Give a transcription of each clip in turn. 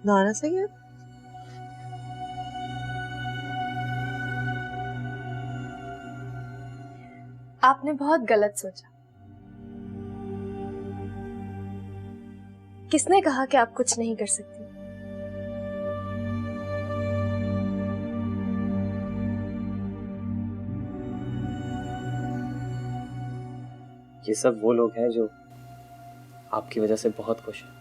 नाना से क्या? आपने बहुत गलत सोचा। किसने कहा कि आप कुछ नहीं कर सकती? ये सब वो लोग हैं जो आपकी वजह से बहुत खुश हैं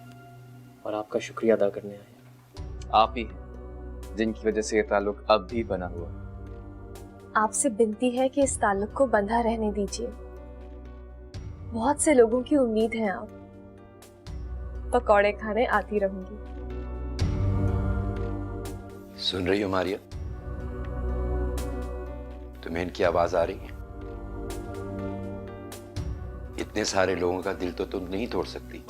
और आपका शुक्रिया अदा करने आए हैं। आप ही हैं जिनकी वजह से ये ताल्लुक अब भी बना हुआ है। आपसे विनती है कि इस ताल्लुक को बंधा रहने दीजिए। बहुत से लोगों की उम्मीद है आप। पकौड़े खाने आती रहूंगी। सुन रही हो मारिया? तुम्हें इनकी आवाज आ रही है? इतने सारे लोगों का दिल तो तुम नहीं तोड़ सकती।